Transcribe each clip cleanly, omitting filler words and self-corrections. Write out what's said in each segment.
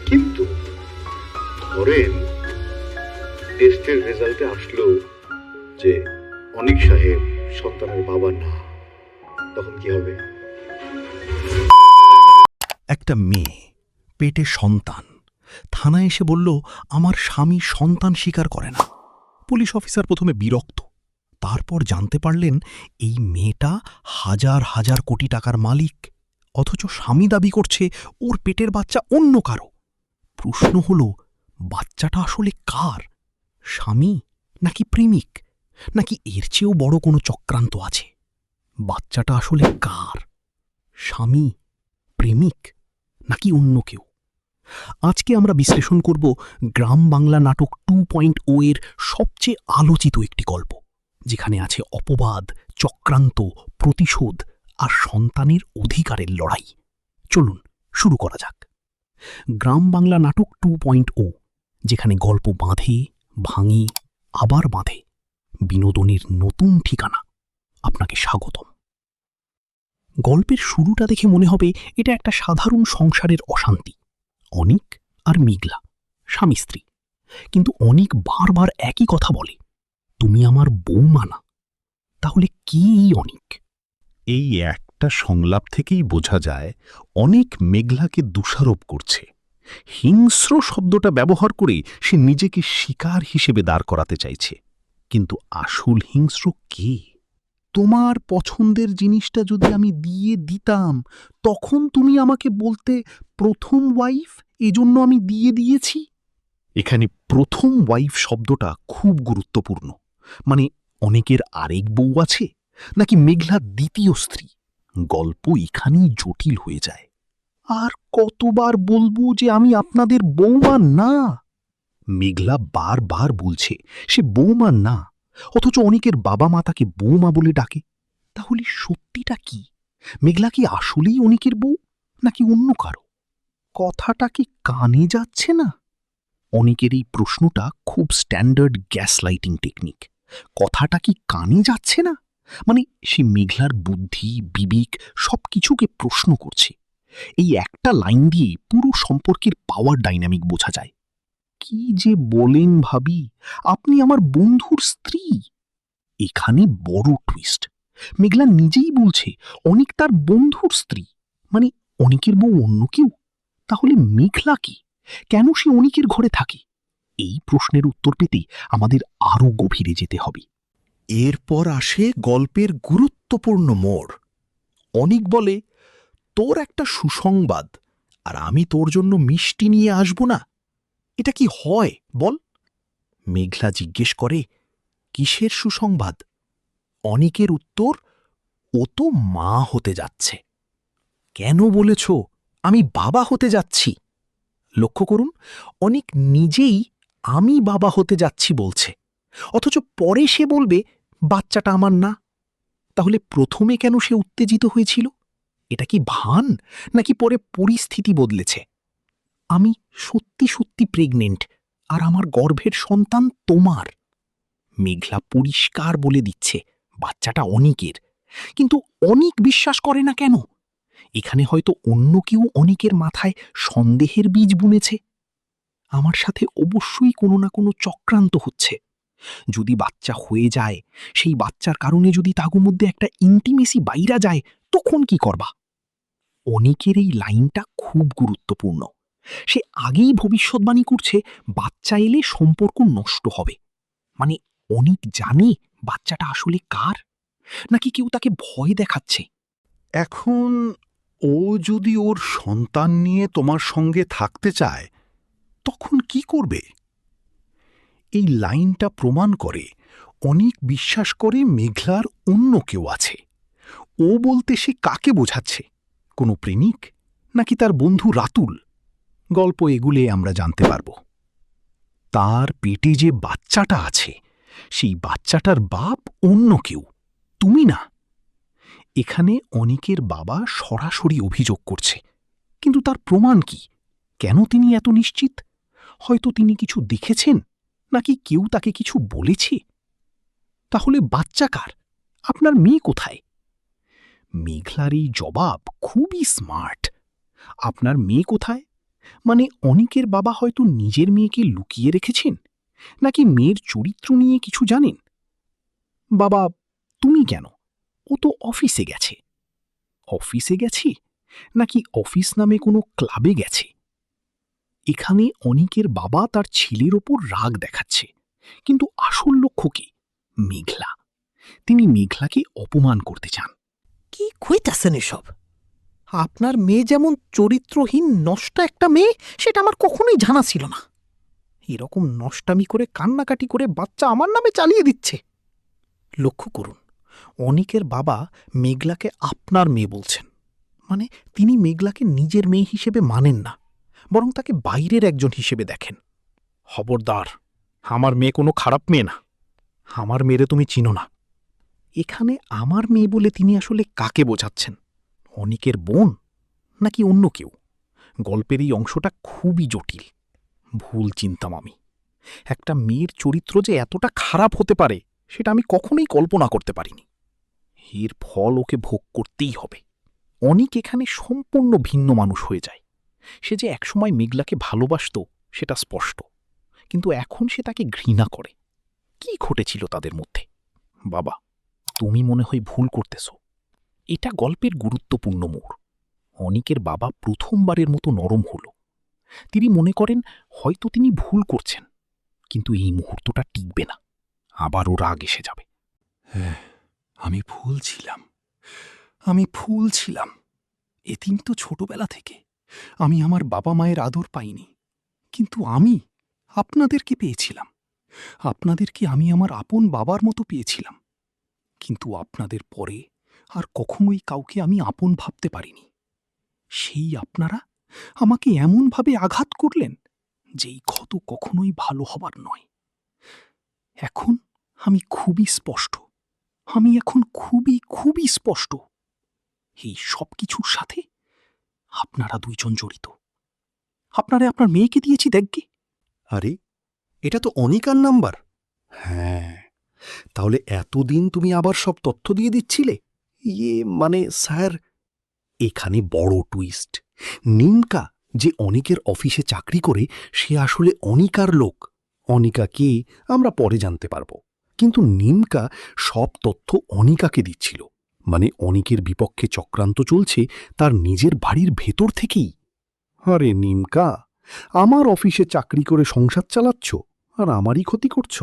কিন্তু ধরেন টেস্টের রেজাল্টে আসলো যে অনিক সাহেব সন্তানের বাবা না, তখন কি হবে? একটা মেয়ে, পেটে সন্তান, থানায় এসে বলল আমার স্বামী সন্তান স্বীকার করে না। পুলিশ অফিসার প্রথমে বিরক্ত, তারপর জানতে পারলেন এই মেয়েটা হাজার হাজার কোটি টাকার মালিক, অথচ স্বামী দাবি করছে ওর পেটের বাচ্চা অন্য কারো। প্রশ্ন হল, বাচ্চাটা আসলে কার? স্বামী নাকি প্রেমিক, নাকি এর চেয়েও বড় কোনো চক্রান্ত আছে? বাচ্চাটা আসলে কার? স্বামী, প্রেমিক নাকি অন্য কেউ? আজকে আমরা বিশ্লেষণ করব গ্রাম বাংলা নাটক 2.0 এর সবচেয়ে আলোচিত একটি গল্প, যেখানে আছে অপবাদ, চক্রান্ত, প্রতিশোধ আর সন্তানের অধিকারের লড়াই। চলুন শুরু করা যাক। গ্রাম বাংলা নাটক 2.0, যেখানে গল্প বাঁধে, ভাঙে, আবার বাঁধে। বিনোদনের নতুন ঠিকানা। আপনাকে স্বাগতম। গল্পের শুরুটা দেখে মনে হবে এটা একটা সাধারণ সংসারের অশান্তি। অনিক আর মেঘলা স্বামী স্ত্রী, কিন্তু অনিক বারবার একই কথা বলে, তুমি আমার বৌমা না। তাহলে কি এই অনিক? এই একটা সংলাপ থেকেই বোঝা যায় অনেক মেঘলাকে দোষারোপ করছে। হিংস্র শব্দটা ব্যবহার করে সে নিজেকে শিকার হিসেবে দাঁড় করাতে চাইছে। কিন্তু আসল হিংস্র কে? তোমার পছন্দের জিনিসটা যদি আমি দিয়ে দিতাম, তখন তুমি আমাকে বলতে প্রথম ওয়াইফ, এজন্য আমি দিয়ে দিয়েছি। এখানে প্রথম ওয়াইফ শব্দটা খুব গুরুত্বপূর্ণ। মানে অনেকের আরেক বউ আছে, নাকি মেঘলার দ্বিতীয় স্ত্রী? গল্প এখানেই জটিল হয়ে যায়। আর কতবার বলবো যে আমি আপনাদের বৌমা না? মেঘলা বারবার বলছে সে বৌমা না, অথচ অনেকের বাবা মা তাকে বৌমা বলে ডাকে। তাহলে সত্যিটা কি? মেঘলা কি আসলেই অনেকের বউ, নাকি অন্য কারো? কথাটা কি কানে যাচ্ছে না? অনেকের এই প্রশ্নটা খুব স্ট্যান্ডার্ড গ্যাস লাইটিং টেকনিক। কথাটা কি কানে যাচ্ছে না, মানে সে মেঘলার বুদ্ধি, বিবেক সবকিছুকে প্রশ্ন করছে। এই একটা লাইন দিয়ে পুরো সম্পর্কের পাওয়ার ডাইনামিক বোঝা যায়। কি যে বলেন ভাবি, আপনি আমার বন্ধুর স্ত্রী। এখানে বড় টুইস্ট। মেঘলা নিজেই বলছে অনিক তার বন্ধুর স্ত্রী, মানে অনিকের বউ অন্য কেউ। তাহলে মেঘলা কি? কেন সে অনিকের ঘরে থাকে? এই প্রশ্নের উত্তর পেতে আমাদের আরও গভীরে যেতে হবে। এরপর আসে গল্পের গুরুত্বপূর্ণ মোড়। অনিক বলে, তোর একটা সুসংবাদ, আর আমি তোর জন্য মিষ্টি নিয়ে আসব না। এটা কি হয় বল? মেঘলা জিজ্ঞেস করে, কিসের সুসংবাদ? অনিকের উত্তর, ও তো মা হতে যাচ্ছে। কেন বলেছ আমি বাবা হতে যাচ্ছি? লক্ষ্য করুন, অনিক নিজেই আমি বাবা হতে যাচ্ছি বলছে, অথচ পরে সে বলবে বাচ্চাটা আমার না। তাহলে প্রথমে কেন সে উত্তেজিত হয়েছিল? এটা কি ভান, নাকি পরে পরিস্থিতি বদলেছে? আমি সত্যি সত্যি প্রেগনেন্ট, আর আমার গর্ভের সন্তান তোমার। মেঘলা পরিষ্কার বলে দিচ্ছে বাচ্চাটা অনিকের, কিন্তু অনিক বিশ্বাস করে না কেন? এখানে হয়তো অন্য কেউ অনিকের মাথায় সন্দেহের বীজ বুনেছে। আমার সাথে অবশ্যই কোনো না কোনো চক্রান্ত হচ্ছে। যদি বাচ্চা হয়ে যায়, সেই বাচ্চার কারণে যদি তাগু মধ্যে একটা ইন্টিমেসি বাইরা যায়, তখন কি করবা? অনিকের এই লাইনটা খুব গুরুত্বপূর্ণ। সে আগেই ভবিষ্যৎবাণী করছে বাচ্চা এলে সম্পর্ক নষ্ট হবে। মানে অনিক জানে বাচ্চাটা আসলে কার, নাকি কেউ তাকে ভয় দেখাচ্ছে? এখন ও যদি ওর সন্তান নিয়ে তোমার সঙ্গে থাকতে চায়, তখন কি করবে? এই লাইনটা প্রমাণ করে অনেক বিশ্বাস করে মেঘলার অন্য কেউ আছে। ও বলতে সে কাকে বোঝাচ্ছে? কোনো প্রেমিক, নাকি তার বন্ধু রাতুল? গল্প এগুলে আমরা জানতে পারব। তার পেটে যে বাচ্চাটা আছে, সেই বাচ্চাটার বাপ অন্য কেউ, তুমি না। এখানে অনিকের বাবা সরাসরি অভিযোগ করছে, কিন্তু তার প্রমাণ কি? কেন তিনি এত নিশ্চিত? হয়তো তিনি কিছু দেখেছেন, নাকি কেউ তাকে কিছু বলেছে। তাহলে বাচ্চা কার? আপনার মেয়ে কোথায়? মেঘলার এই জবাব খুবই স্মার্ট। আপনার মেয়ে কোথায়? মানে অনিকের বাবা হয়তো নিজের মেয়েকে লুকিয়ে রেখেছেন, নাকি মেয়ের চরিত্র নিয়ে কিছু জানেন? বাবা, তুমি কেন? ও তো অফিসে গেছে। অফিসে গেছে নাকি অফিস নামে কোনো ক্লাবে গেছে? এখানে অনিকের বাবা তার ছেলের ওপর রাগ দেখাচ্ছে, কিন্তু আসল লক্ষ্য কি? মেঘলা। তিনি মেঘলাকে অপমান করতে চান। কি কইতাছেন এসব? আপনার মেয়ে যেমন চরিত্রহীন নষ্ট একটা মেয়ে, সেটা আমার কখনোই জানা ছিল না। এরকম নষ্টামি করে কান্নাকাটি করে বাচ্চা আমার নামে চালিয়ে দিচ্ছে। লক্ষ্য করুন, অনিকের বাবা মেঘলাকে আপনার মেয়ে বলছেন, মানে তিনি মেঘলাকে নিজের মেয়ে হিসেবে মানেন না, বরং তাকে বাইরের একজন হিসেবে দেখেন। খবরদার, আমার মেয়ে কোনো খারাপ মেয়ে না। আমার মেয়েরে তুমি চিনো না। এখানে আমার মেয়ে বলে তিনি আসলে কাকে বোঝাচ্ছেন? অনিকের বোন নাকি অন্য কেউ? গল্পের এই অংশটা খুবই জটিল। ভুল চিন্তাম আমি। একটা মেয়ের চরিত্র যে এতটা খারাপ হতে পারে সেটা আমি কখনোই কল্পনা করতে পারিনি। এর ফল ওকে ভোগ করতেই হবে। অনিক এখানে সম্পূর্ণ ভিন্ন মানুষ হয়ে যায়। সে যে একসময় মেঘলাকে ভালোবাসত সেটা স্পষ্ট, কিন্তু এখন সে তাকে ঘৃণা করে। কি ঘটেছিল তাদের মধ্যে? বাবা, তুমি মনে হয় ভুল করতেছ। এটা গল্পের গুরুত্বপূর্ণ মোড়। অনিকের বাবা প্রথমবারের মতো নরম হল। তিনি মনে করেন হয়তো তিনি ভুল করছেন, কিন্তু এই মুহূর্তটা টিকবে না, আবারও রাগ এসে যাবে। আমি ভুল ছিলাম। এতিম তো ছোটবেলা থেকে। আমি আমার বাবা মায়ের আদর পাইনি, কিন্তু আমি আপনাদেরকে পেয়েছিলাম। আপনাদেরকে আমি আমার আপন বাবার মতো পেয়েছিলাম, কিন্তু আপনাদের পরে আর কখনোই কাউকে আমি আপন ভাবতে পারিনি। সেই আপনারা আমাকে এমনভাবে আঘাত করলেন যেই ক্ষত কখনোই ভালো হবার নয়। এখন আমি খুবই স্পষ্ট। আমি এখন খুবই স্পষ্ট। এই সব কিছুর সাথে আপনারা দুইজন জড়িত। আপনারা আপনার মেয়েকে দিয়েছি দেখগে। আরে, এটা তো অনিকার নাম্বার। হ্যাঁ, তাহলে এতদিন তুমি আবার সব তথ্য দিয়ে দিচ্ছিলে? মানে স্যার, এখানে বড় টুইস্ট। নিমকা যে অনিকের অফিসে চাকরি করে, সে আসলে অনিকার লোক। অনিকা কে আমরা পরে জানতে পারব, কিন্তু নিমকা সব তথ্য অনিকাকে দিচ্ছিল। মানে অনিকের বিপক্ষে চক্রান্ত চলছে তার নিজের বাড়ির ভেতর থেকেই। আরে নিমকা, আমার অফিসে চাকরি করে সংসার চালাচ্ছ আর আমারই ক্ষতি করছ।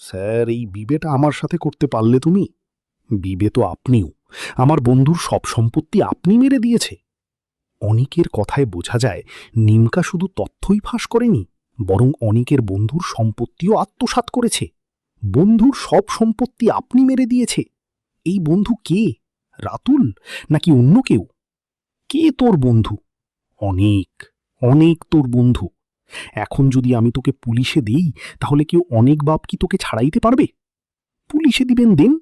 স্যার, এই বিবেটা আমার সাথে করতে পারলে তুমি? বিবে তো আপনিও। আমার বন্ধুর সব সম্পত্তি আপনি মেরে দিয়েছে। অনিকের কথায় বোঝা যায় নিমকা শুধু তথ্যই ফাঁস করেনি, বরং অনিকের বন্ধুর সম্পত্তিও আত্মসাৎ করেছে। বন্ধুর সব সম্পত্তি আপনি মেরে দিয়েছে। এই বন্ধু কে? রাতুল নাকি অন্য কেউ? কে তোর বন্ধু? অনেক অনেক তোর বন্ধু। এখন যদি আমি তোকে পুলিশে দেই, তাহলে কেউ অনেক বাপ কি তোকে ছাড়াইতে পারবে? পুলিশে দিবেন দেন,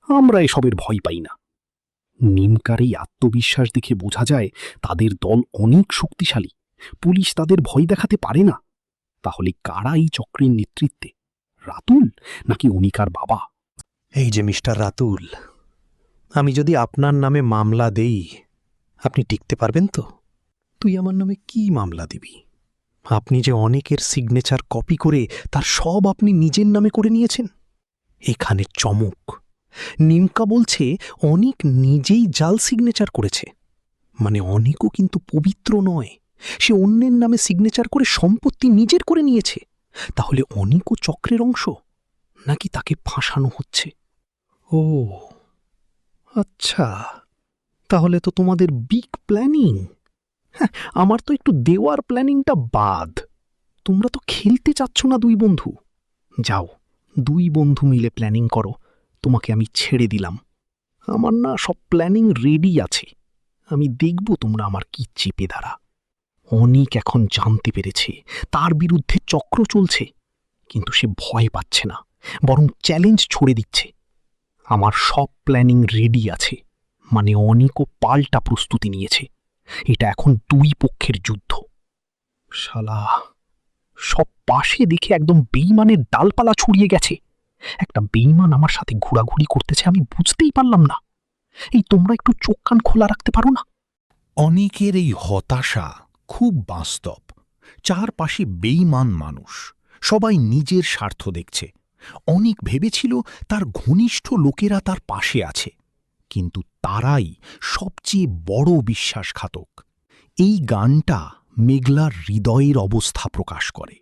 আমরা এসবের ভয় পাই না। নিমকার এই আত্মবিশ্বাস দেখে বোঝা যায় তাদের দল অনেক শক্তিশালী। পুলিশ তাদের ভয় দেখাতে পারে না। তাহলে কারা এই চক্রের নেতৃত্বে? রাতুল নাকি অনিকার বাবা? এই যে মিস্টার রাতুল, আমি যদি আপনার নামে মামলা দেই, আপনি টিকতে পারবেন তো? তুই আমার নামে কি মামলা দিবি? আপনি যে অনেকের সিগনেচার কপি করে তার সব আপনি নিজের নামে করে নিয়েছেন। এখানে চমক, নিমকা বলছে অনিক নিজেই জাল সিগনেচার করেছে। মানে অনিকও কিন্তু পবিত্র নয়, সে অন্যের নামে সিগনেচার করে সম্পত্তি নিজের করে নিয়েছে। তাহলে অনিকও চক্রের অংশ, নাকি তাকে ফাঁসানো হচ্ছে? ও আচ্ছা, তাহলে তো তোমাদের বিগ প্ল্যানিং। হ্যাঁ, আমার তো একটু দেওয়ার প্ল্যানিংটা বাদ। তোমরা তো খেলতে চাচ্ছ না দুই বন্ধু। যাও, দুই বন্ধু মিলে প্ল্যানিং করো, তোমাকে আমি ছেড়ে দিলাম। আমার না সব প্ল্যানিং রেডি আছে। আমি দেখব তোমরা আমার কি চেপে দাঁড়া। অনিক এখন জানতে পেরেছে তার বিরুদ্ধে চক্র চলছে, কিন্তু সে ভয় পাচ্ছে না, বরং চ্যালেঞ্জ ছড়ে দিচ্ছে। আমার সব প্ল্যানিং রেডি আছে, মানে অনিকও পাল্টা প্রস্তুতি নিয়েছে। এটা এখন দুই পক্ষের যুদ্ধ। শালা, সব পাশে দেখে একদম বেইমানের ডালপালা ছড়িয়ে গেছে। একটা বেইমান আমার সাথে ঘোরাঘুরি করতেছে, আমি বুঝতেই পারলাম না। এই তোমরা একটু চোখ কান খোলা রাখতে পারো না? অনেকের এই হতাশা খুব বাস্তব। চারপাশে বেইমান মানুষ, সবাই নিজের স্বার্থ দেখছে। অনিক ভেবেছিল তার ঘনিষ্ঠ লোকেরা তার পাশে আছে, কিন্তু তারাই সবচেয়ে বড় বিশ্বাসঘাতক। এই গানটা মেঘলার হৃদয়ের অবস্থা প্রকাশ করে।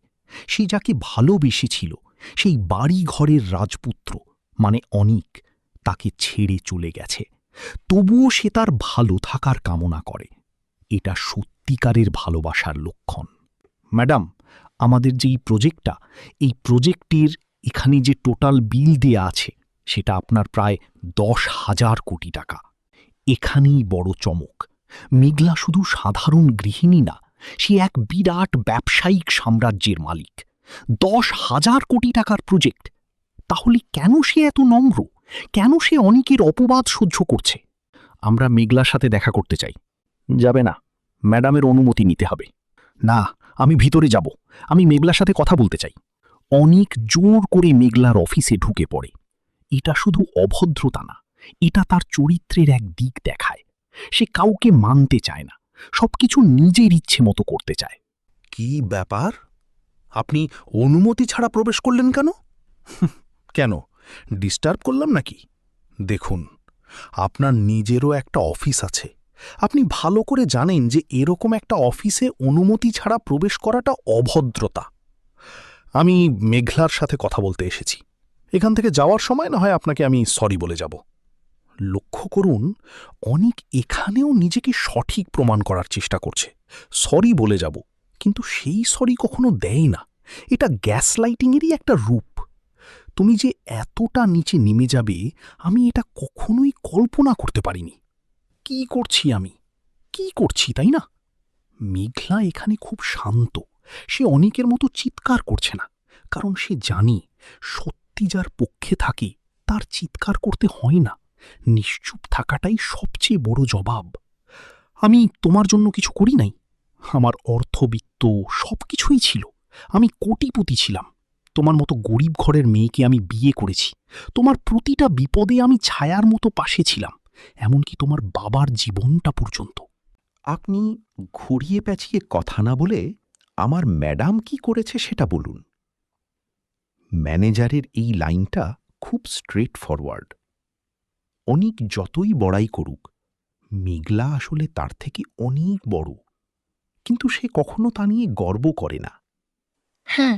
সে যাকে ভালোবেসেছিল, সেই বাড়ি ঘরের রাজপুত্র মানে অনিক, তাকে ছেড়ে চলে গেছে। তবুও সে তার ভালো থাকার কামনা করে। এটা সত্যিকারের ভালোবাসার লক্ষণ। ম্যাডাম, আমাদের যে এই প্রজেক্টের এখানে যে টোটাল বিল দেয়া আছে সেটা আপনার প্রায় 10,000 কোটি টাকা। এখানেই বড় চমক। মেঘলা শুধু সাধারণ গৃহিণী না, সে এক বিরাট ব্যবসায়িক সাম্রাজ্যের মালিক। 10,000 কোটি টাকার প্রজেক্ট। তাহলে কেন সে এত নম্র? কেন সে অনিকের অপবাদ সহ্য করছে? আমরা মেঘলার সাথে দেখা করতে চাই। যাবে না, ম্যাডামের অনুমতি নিতে হবে। না, আমি ভিতরে যাব। আমি মেঘলার সাথে কথা বলতে চাই। অনিক জোর করে মেঘলার অফিসে ঢুকে পড়ে। এটা শুধু অভদ্রতা না, এটা তার চরিত্রের এক দিক দেখায়। সে কাউকে মানতে চায় না, সবকিছু নিজের ইচ্ছে মতো করতে চায়। কি ব্যাপার? আপনি অনুমতি ছাড়া প্রবেশ করলেন কেন? কেন, ডিস্টার্ব করলাম নাকি? দেখুন, আপনার নিজেরও একটা অফিস আছে। আপনি ভালো করে জানেন যে এরকম একটা অফিসে অনুমতি ছাড়া প্রবেশ করাটা অভদ্রতা। আমি মেঘলার সাথে কথা বলতে এসেছি। এখান থেকে যাওয়ার সময় না হয় আপনাকে আমি সরি বলে যাব। লক্ষ্য করুন, অনিক এখানেও নিজেকে সঠিক প্রমাণ করার চেষ্টা করছে। সরি বলে যাব, কিন্তু সেই সরি কখনো দেয় না। এটা গ্যাসলাইটিংয়েরই একটা রূপ। তুমি যে এতটা নিচে নেমে যাবে আমি এটা কখনোই কল্পনা করতে পারিনি। কি করছি তাই না? মেঘলা এখানে খুব শান্ত। সে অনিকের মতো চিৎকার করছে না, কারণ সে জানে সত্যি যার পক্ষে থাকে তার চিৎকার করতে হয় না। নিশ্চুপ থাকাটাই সবচেয়ে বড় জবাব। আমি তোমার জন্য কিছু করি নাই। আমার অর্থবিত্ত সবকিছুই ছিল। আমি কোটিপতি ছিলাম। তোমার মতো গরিব ঘরের মেয়েকে আমি বিয়ে করেছি। তোমার প্রতিটা বিপদে আমি ছায়ার মতো পাশে ছিলাম, এমনকি তোমার বাবার জীবনটা পর্যন্ত। আপনি ঘুরিয়ে পেঁচিয়ে কথা না বলে আমার ম্যাডাম কি করেছে সেটা বলুন। ম্যানেজারের এই লাইনটা খুব স্ট্রেট ফরওয়ার্ড। অনিক যতই বড়াই করুক, মেঘলা আসলে তার থেকে অনেক বড়, কিন্তু সে কখনো তা নিয়ে গর্ব করে না। হ্যাঁ,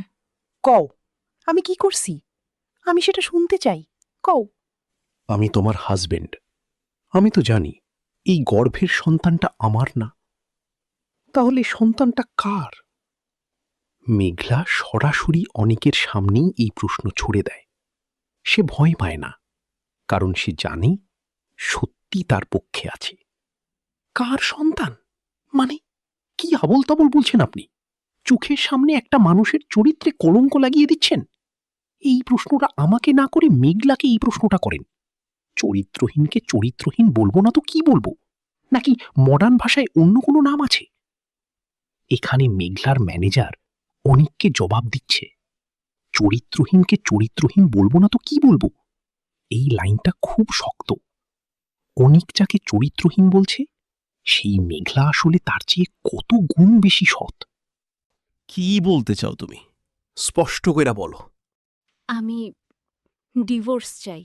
কও, আমি কি করছি? আমি সেটা শুনতে চাই, কও। আমি তোমার হাজবেন্ড। আমি তো জানি এই গর্ভের সন্তানটা আমার না। তাহলে সন্তানটা কার? মেঘলা সরাসরি অনেকের সামনেই এই প্রশ্ন ছুড়ে দেয়। সে ভয় পায় না, কারণ সে জানে সত্যি তার পক্ষে আছে। কার সন্তান মানে? কি আবল তাবল বলছেন আপনি? চোখের সামনে একটা মানুষের চরিত্রে কলঙ্ক লাগিয়ে দিচ্ছেন। এই প্রশ্নটা আমাকে না করে মেঘলাকে এই প্রশ্নটা করেন। চরিত্রহীনকে চরিত্রহীন বলবো না তো কি বলবো? নাকি মডার্ন ভাষায় অন্য কোনো নাম আছে? এখানে মেঘলার ম্যানেজার অনিককে জবাব দিচ্ছে। চরিত্রহীনকে চরিত্রহীন বলবো না তো কি বলবো? এই লাইনটা খুব শক্ত। অনিক যাকে চরিত্রহীন বলছে, সেই মেঘলা আসলে তার চেয়ে কত গুণ বেশি সৎ। কি বলতে চাও তুমি? স্পষ্ট কইরা বলো। আমি ডিভোর্স চাই।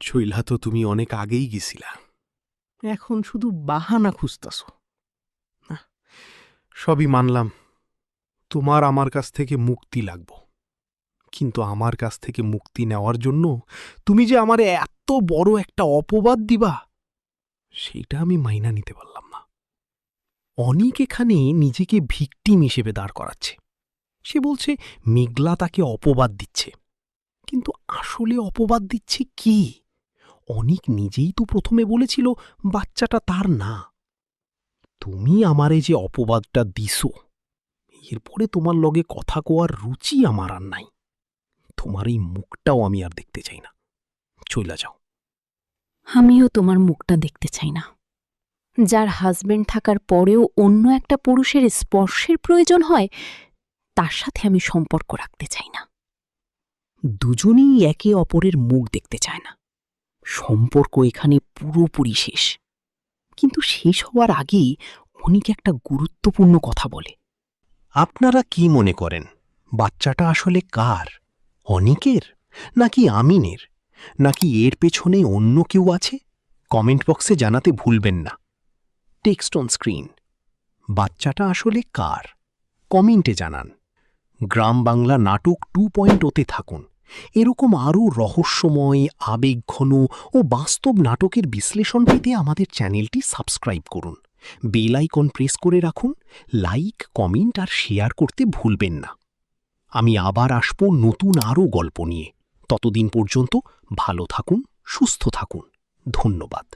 চইলা তো তুমি অনেক আগেই গেছিলা। এখন শুধু বাহানা খুঁজতাছো। না, সবই মানলাম। তোমার আমার কাছ থেকে মুক্তি লাগবো, কিন্তু আমার কাছ থেকে মুক্তি নেওয়ার জন্য তুমি যে আমারে এত বড় একটা অপবাদ দিবা, সেইটা আমি মাইনা নিতে পারলাম না। অনিক এখানে নিজেকে ভিকটিম হিসেবে দাঁড় করাচ্ছে। সে বলছে মেঘলা তাকে অপবাদ দিচ্ছে, কিন্তু আসলে অপবাদ দিচ্ছে কি? অনিক নিজেই তো প্রথমে বলেছিল বাচ্চাটা তার না। তুমি আমারে যে অপবাদটা দিছো, এরপরে তোমার লগে কথা কোয়ার রুচি আমার আর নাই। তোমার এই মুখটাও আমি আর দেখতে চাই না। চইলা যাও। আমিও তোমার মুখটা দেখতে চাই না। যার হাজবেন্ড থাকার পরেও অন্য একটা পুরুষের স্পর্শের প্রয়োজন হয়, তার সাথে আমি সম্পর্ক রাখতে চাই না। দুজনেই একে অপরের মুখ দেখতে চায় না। সম্পর্ক এখানে পুরোপুরি শেষ। কিন্তু শেষ হওয়ার আগেই অনেক একটা গুরুত্বপূর্ণ কথা বলে। আপনারা কি মনে করেন বাচ্চাটা আসলে কার? অনিকের, নাকি আমিনের, নাকি এর পেছনে অন্য কেউ আছে? কমেন্ট বক্সে জানাতে ভুলবেন না। Text on screen. বাচ্চাটা আসলে কার? কমেন্টে জানান। গ্রাম বাংলা নাটক 2.0-তে থাকুন। এরকম আরও রহস্যময়, আবেগঘন ও বাস্তব নাটকের বিশ্লেষণ পেতে আমাদের চ্যানেলটি সাবস্ক্রাইব করুন। বেল আইকন প্রেস করে রাখুন। লাইক, কমেন্ট আর শেয়ার করতে ভুলবেন না। আমি আবার আসব নতুন আরও গল্প নিয়ে। ততদিন পর্যন্ত ভালো থাকুন, সুস্থ থাকুন। ধন্যবাদ।